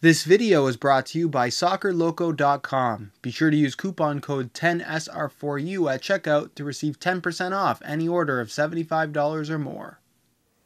This video is brought to you by SoccerLoco.com. Be sure to use coupon code 10SR4U at checkout to receive 10% off any order of $75 or more.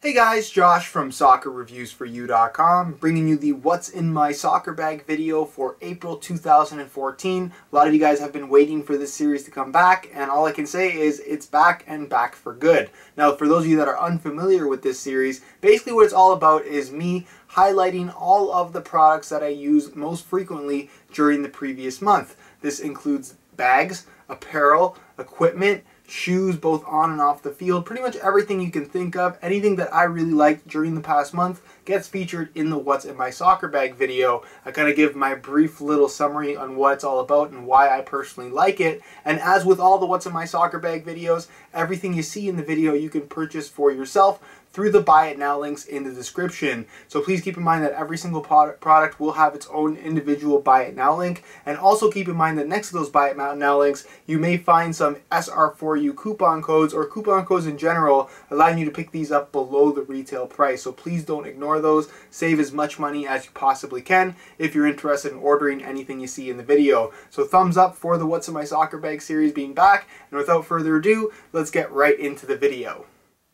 Hey guys, Josh from SoccerReviewsForYou.com, bringing you the What's in My Soccer Bag video for April 2014. A lot of you guys have been waiting for this series to come back, and all I can say is it's back and back for good. Now, for those of you that are unfamiliar with this series, basically what it's all about is me highlighting all of the products that I use most frequently during the previous month. This includes bags, apparel, equipment, shoes, both on and off the field, pretty much everything you can think of. Anything that I really liked during the past month gets featured in the What's in My Soccer Bag video. I kind of give my brief little summary on what it's all about and why I personally like it. And as with all the What's in My Soccer Bag videos, everything you see in the video you can purchase for yourself through the Buy It Now links in the description. So please keep in mind that every single product will have its own individual Buy It Now link. And also keep in mind that next to those Buy It Now links, you may find some SR4U coupon codes or coupon codes in general, allowing you to pick these up below the retail price. So please don't ignore those. Save as much money as you possibly can if you're interested in ordering anything you see in the video. So thumbs up for the What's in My Soccer Bag series being back. And without further ado, let's get right into the video.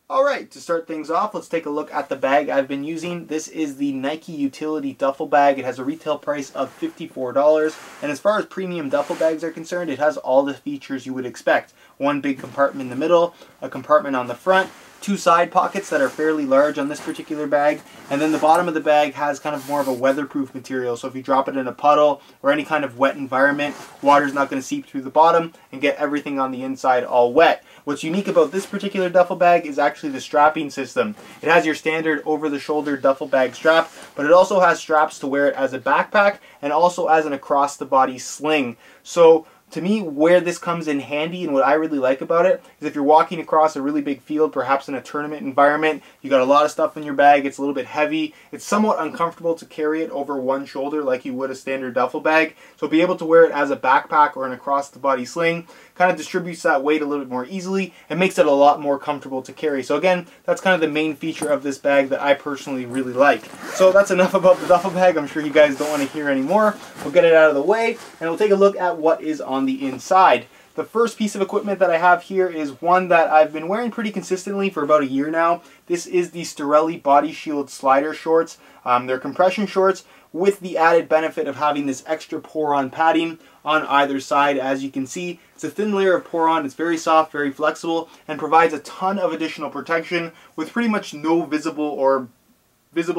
Alright, to start things off, let's take a look at the bag I've been using. This is the Nike Utility Duffel Bag. It has a retail price of $54. And as far as premium duffel bags are concerned, it has all the features you would expect. One big compartment in the middle, a compartment on the front, two side pockets that are fairly large on this particular bag, and then the bottom of the bag has kind of more of a weatherproof material, so if you drop it in a puddle or any kind of wet environment, water's not going to seep through the bottom and get everything on the inside all wet. What's unique about this particular duffel bag is actually the strapping system. It has your standard over-the-shoulder duffel bag strap, but it also has straps to wear it as a backpack and also as an across-the-body sling. So to me, where this comes in handy and what I really like about it is if you're walking across a really big field, perhaps in a tournament environment, you got a lot of stuff in your bag, it's a little bit heavy, it's somewhat uncomfortable to carry it over one shoulder like you would a standard duffel bag. So be able to wear it as a backpack or an across-the-body sling kind of distributes that weight a little bit more easily and makes it a lot more comfortable to carry. So again, that's kind of the main feature of this bag that I personally really like. So that's enough about the duffel bag. I'm sure you guys don't want to hear anymore. We'll get it out of the way and we'll take a look at what is on the inside. The first piece of equipment that I have here is one that I've been wearing pretty consistently for about a year now. This is the Ster Body Shield Slider Shorts. They're compression shorts with the added benefit of having this extra pour-on padding on either side. As you can see, it's a thin layer of pour-on, it's very soft, very flexible, and provides a ton of additional protection with pretty much no visible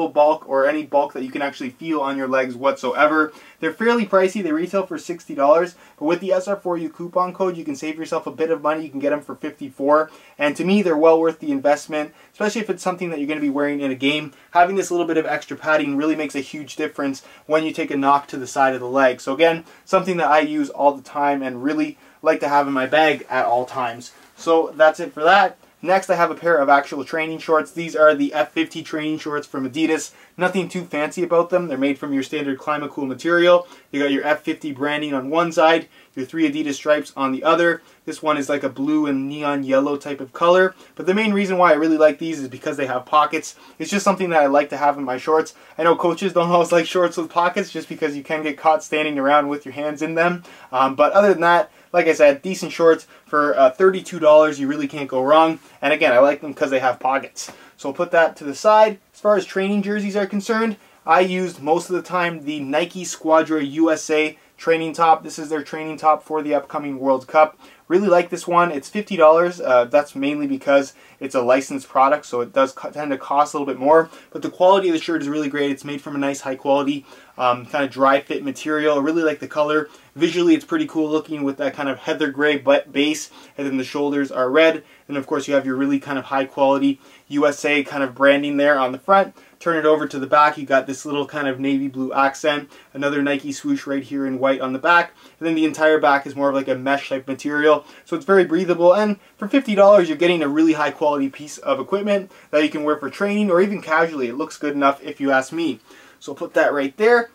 bulk or any bulk that you can actually feel on your legs whatsoever. They're fairly pricey. They retail for $60, but with the SR4U coupon code, you can save yourself a bit of money. You can get them for $54, and to me, they're well worth the investment, especially if it's something that you're going to be wearing in a game. Having this little bit of extra padding really makes a huge difference when you take a knock to the side of the leg. So again, something that I use all the time and really like to have in my bag at all times. So that's it for that. Next, I have a pair of actual training shorts. These are the F50 training shorts from Adidas. Nothing too fancy about them. They're made from your standard Climacool material. You got your F50 branding on one side, your 3 Adidas stripes on the other. This one is like a blue and neon yellow type of color. But the main reason why I really like these is because they have pockets. It's just something that I like to have in my shorts. I know coaches don't always like shorts with pockets just because you can get caught standing around with your hands in them. But other than that, like I said, decent shorts for $32. You really can't go wrong. And again, I like them because they have pockets. So I'll put that to the side. As far as training jerseys are concerned, I used most of the time the Nike Squadra USA training top. This is their training top for the upcoming World Cup. Really like this one. It's $50. That's mainly because it's a licensed product, so it does tend to cost a little bit more. But the quality of the shirt is really great. It's made from a nice high quality kind of dry fit material. I really like the color. Visually, it's pretty cool looking with that kind of heather gray base, and then the shoulders are red. And of course, you have your really kind of high quality USA kind of branding there on the front. Turn it over to the back, you got this little kind of navy blue accent, another Nike swoosh right here in white on the back, and then the entire back is more of like a mesh type material, so it's very breathable, and for $50 you're getting a really high quality piece of equipment that you can wear for training or even casually. It looks good enough if you ask me. So I'll put that right there.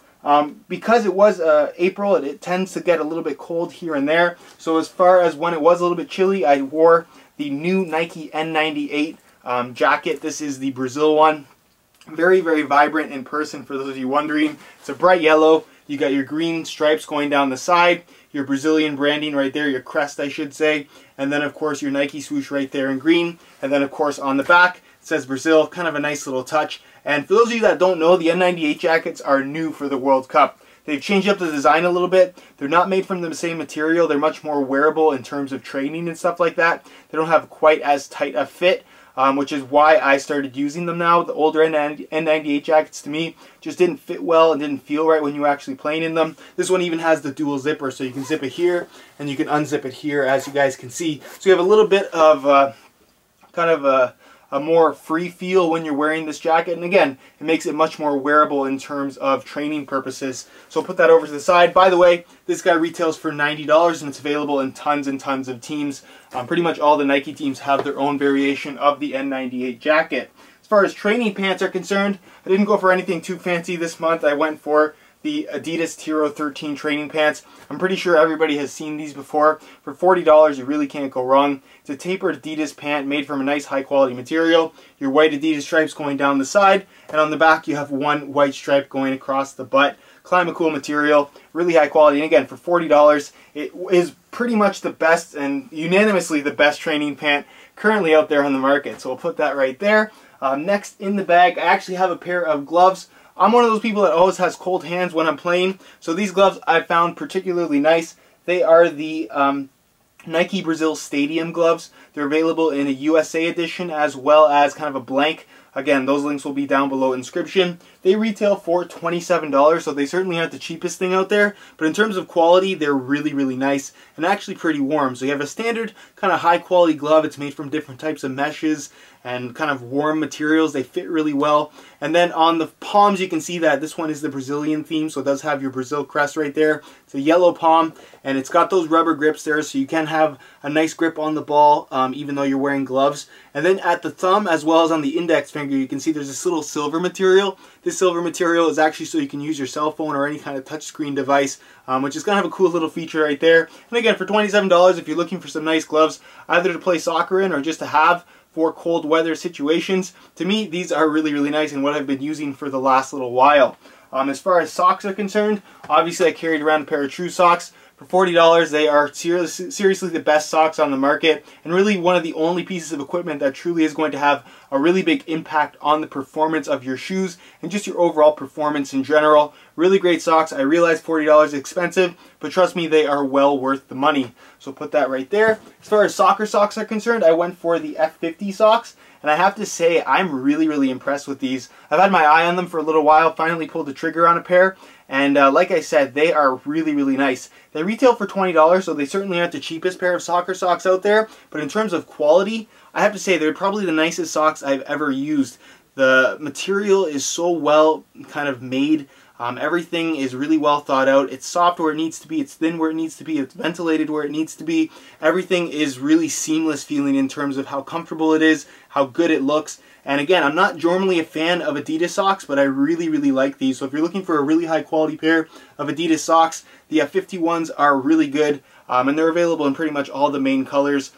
Because it was April, it tends to get a little bit cold here and there, so as far as when it was a little bit chilly, I wore the new Nike N98 jacket. This is the Brazil one. Very, very vibrant in person for those of you wondering. It's a bright yellow. You got your green stripes going down the side, your Brazilian branding right there, your crest I should say, and then of course your Nike swoosh right there in green, and then of course on the back it says Brazil, kind of a nice little touch. And for those of you that don't know, the N98 jackets are new for the World Cup. They've changed up the design a little bit. They're not made from the same material. They're much more wearable in terms of training and stuff like that. They don't have quite as tight a fit, which is why I started using them now. The older N98 jackets to me just didn't fit well and didn't feel right when you were actually playing in them. This one even has the dual zipper, so you can zip it here and you can unzip it here, as you guys can see. So you have a little bit of kind of a more free feel when you're wearing this jacket, and again, it makes it much more wearable in terms of training purposes. So I'll put that over to the side. By the way, this guy retails for $90 and it's available in tons and tons of teams. Pretty much all the Nike teams have their own variation of the N98 jacket. As far as training pants are concerned, I didn't go for anything too fancy this month. I went for the Adidas Tiro 13 training pants. I'm pretty sure everybody has seen these before. For $40, you really can't go wrong. It's a tapered Adidas pant made from a nice high quality material. Your white Adidas stripes going down the side, and on the back you have one white stripe going across the butt. Climacool material, really high quality, and again for $40, it is pretty much the best and unanimously the best training pant currently out there on the market. So we'll put that right there. Next in the bag, I actually have a pair of gloves. I'm one of those people that always has cold hands when I'm playing, so these gloves I found particularly nice. They are the Nike Brazil Stadium gloves. They're available in a USA edition as well as kind of a blank. Again, those links will be down below in description. They retail for $27, so they certainly aren't the cheapest thing out there. But in terms of quality, they're really, really nice and actually pretty warm. So you have a standard kind of high quality glove. It's made from different types of meshes and kind of warm materials. They fit really well. And then on the palms, you can see that this one is the Brazilian theme, so it does have your Brazil crest right there. It's a yellow palm, and it's got those rubber grips there, so you can have a nice grip on the ball, even though you're wearing gloves. And then at the thumb, as well as on the index finger, you can see there's this little silver material. This silver material is actually so you can use your cell phone or any kind of touchscreen device, which is kind of a cool little feature right there. And again, for $27, if you're looking for some nice gloves, either to play soccer in or just to have for cold weather situations, to me these are really, really nice and what I've been using for the last little while. As far as socks are concerned, obviously I carried around a pair of Trusox. For $40, they are seriously the best socks on the market, and really one of the only pieces of equipment that truly is going to have a really big impact on the performance of your shoes and just your overall performance in general. Really great socks. I realize $40 is expensive, but trust me, they are well worth the money. So put that right there. As far as soccer socks are concerned, I went for the F50 socks, and I have to say I'm really, really impressed with these. I've had my eye on them for a little while, finally pulled the trigger on a pair, and like I said, they are really, really nice. They retail for $20, so they certainly aren't the cheapest pair of soccer socks out there, but in terms of quality, I have to say they're probably the nicest socks I've ever used. The material is so well kind of made. Everything is really well thought out. It's soft where it needs to be, it's thin where it needs to be, it's ventilated where it needs to be. Everything is really seamless feeling in terms of how comfortable it is, how good it looks. And again, I'm not normally a fan of Adidas socks, but I really, really like these. So if you're looking for a really high quality pair of Adidas socks, the F50 ones are really good, and they're available in pretty much all the main colors.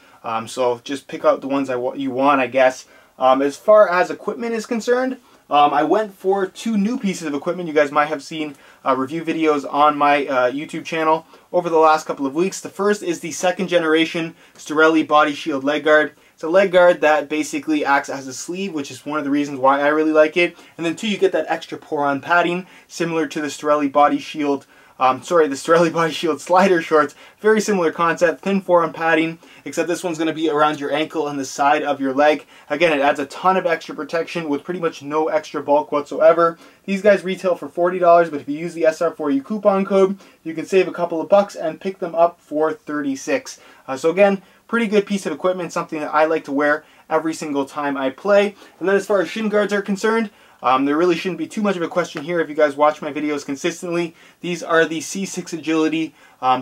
So just pick out the ones you want, I guess. As far as equipment is concerned, I went for two new pieces of equipment. You guys might have seen review videos on my YouTube channel over the last couple of weeks. The first is the second generation Sturelli Body Shield leg guard. It's a leg guard that basically acts as a sleeve, which is one of the reasons why I really like it. And then two, you get that extra pour-on padding, similar to the Sturelli Body Shield the Sturelli Body Shield slider shorts. Very similar concept, thin forearm padding, except this one's going to be around your ankle and the side of your leg. Again, it adds a ton of extra protection with pretty much no extra bulk whatsoever. These guys retail for $40, but if you use the SR4U coupon code, you can save a couple of bucks and pick them up for $36. So again, pretty good piece of equipment, something that I like to wear every single time I play. And then as far as shin guards are concerned, there really shouldn't be too much of a question here if you guys watch my videos consistently. These are the C6 Agility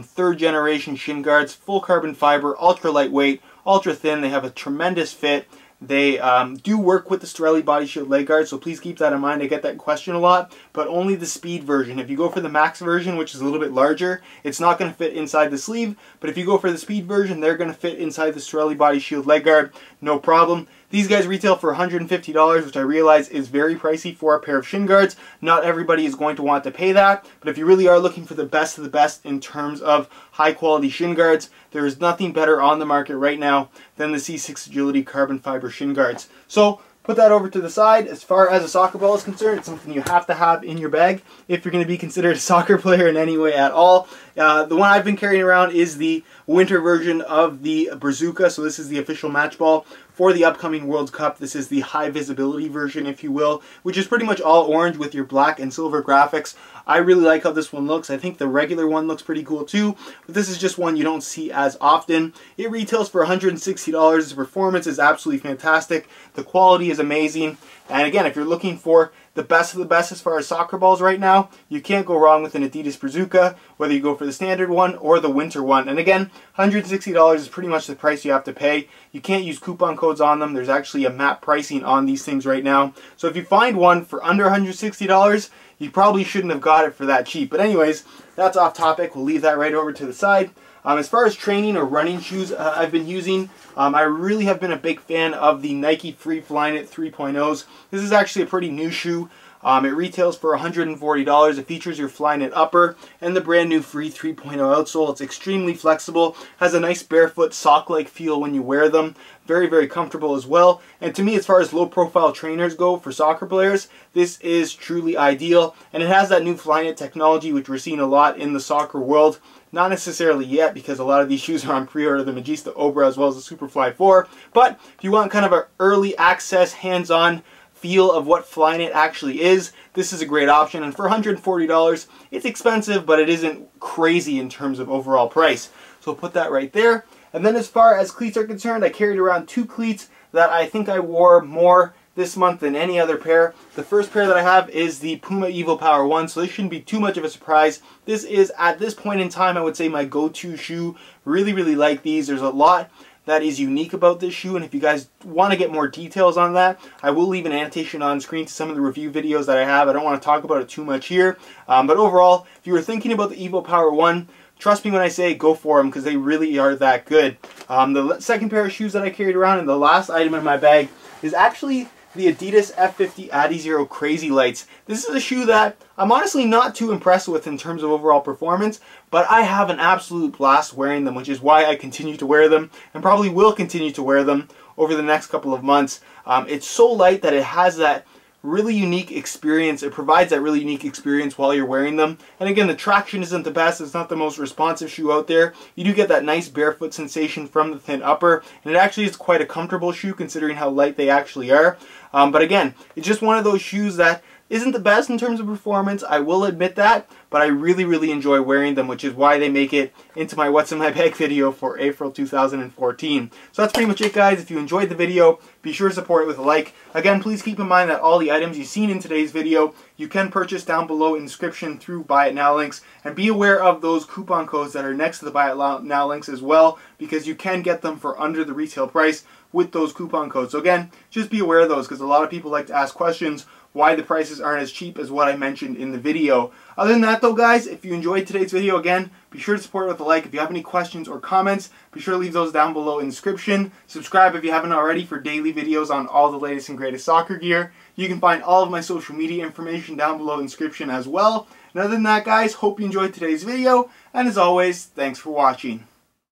third generation shin guards, full carbon fiber, ultra lightweight, ultra thin. They have a tremendous fit. They do work with the Sturelli Body Shield leg guard, so please keep that in mind. I get that question a lot, but only the speed version. If you go for the max version, which is a little bit larger, it's not going to fit inside the sleeve, but if you go for the speed version, they're going to fit inside the Sturelli Body Shield leg guard, no problem. These guys retail for $150, which I realize is very pricey for a pair of shin guards. Not everybody is going to want to pay that, but if you really are looking for the best of the best in terms of high quality shin guards, there is nothing better on the market right now than the C6 Agility carbon fiber shin guards. So put that over to the side. As far as a soccer ball is concerned, it's something you have to have in your bag if you're going to be considered a soccer player in any way at all. The one I've been carrying around is the winter version of the Brazuca. So this is the official match ball for the upcoming World Cup. This is the high visibility version, if you will, which is pretty much all orange with your black and silver graphics. I really like how this one looks. I think the regular one looks pretty cool too, but this is just one you don't see as often. It retails for $160. The performance is absolutely fantastic. The quality is amazing. And again, if you're looking for the best of the best as far as soccer balls right now, you can't go wrong with an Adidas Brazuca, whether you go for the standard one or the winter one. And again, $160 is pretty much the price you have to pay. You can't use coupon codes on them. There's actually a MAP pricing on these things right now. So if you find one for under $160, you probably shouldn't have got it for that cheap. But anyways, that's off topic. We'll leave that right over to the side. As far as training or running shoes I've been using, I really have been a big fan of the Nike Free Flyknit 3.0s. This is actually a pretty new shoe. It retails for $140. It features your Flyknit upper and the brand new Free 3.0 outsole. It's extremely flexible, has a nice barefoot sock-like feel when you wear them. Very, very comfortable as well. And to me, as far as low-profile trainers go for soccer players, this is truly ideal. And it has that new Flyknit technology, which we're seeing a lot in the soccer world. Not necessarily yet, because a lot of these shoes are on pre-order, the Magista Obra as well as the Superfly 4. But if you want kind of an early access, hands-on feel of what Flyknit actually is, this is a great option. And for $140, it's expensive, but it isn't crazy in terms of overall price. So we'll put that right there. And then as far as cleats are concerned, I carried around two cleats that I think I wore more this month than any other pair. The first pair that I have is the Puma Evo Power 1, so this shouldn't be too much of a surprise. This is, at this point in time, I would say my go-to shoe. Really, really like these. There's a lot that is unique about this shoe, and if you guys want to get more details on that, I will leave an annotation on screen to some of the review videos that I have. I don't want to talk about it too much here, but overall, if you were thinking about the Evo Power 1, trust me when I say go for them, because they really are that good. The second pair of shoes that I carried around, and the last item in my bag, is actually the Adidas F50 Adizero Crazy Lights. This is a shoe that I'm honestly not too impressed with in terms of overall performance, but I have an absolute blast wearing them, which is why I continue to wear them, and probably will continue to wear them over the next couple of months. It's so light that it has that really unique experience. It provides that really unique experience while you're wearing them. And again, the traction isn't the best. It's not the most responsive shoe out there. You do get that nice barefoot sensation from the thin upper, and it actually is quite a comfortable shoe considering how light they actually are. But again, it's just one of those shoes that isn't the best in terms of performance, I will admit that, but I really, really enjoy wearing them, which is why they make it into my What's in My Bag video for April 2014. So that's pretty much it, guys. If you enjoyed the video, be sure to support it with a like. Again, please keep in mind that all the items you've seen in today's video, you can purchase down below in the description through Buy It Now links, and be aware of those coupon codes that are next to the Buy It Now links as well, because you can get them for under the retail price with those coupon codes. So again, just be aware of those, because a lot of people like to ask questions why the prices aren't as cheap as what I mentioned in the video. Other than that though, guys, if you enjoyed today's video, again, be sure to support it with a like. If you have any questions or comments, be sure to leave those down below in the description. Subscribe if you haven't already for daily videos on all the latest and greatest soccer gear. You can find all of my social media information down below in the description as well. And other than that, guys, hope you enjoyed today's video, and as always, thanks for watching.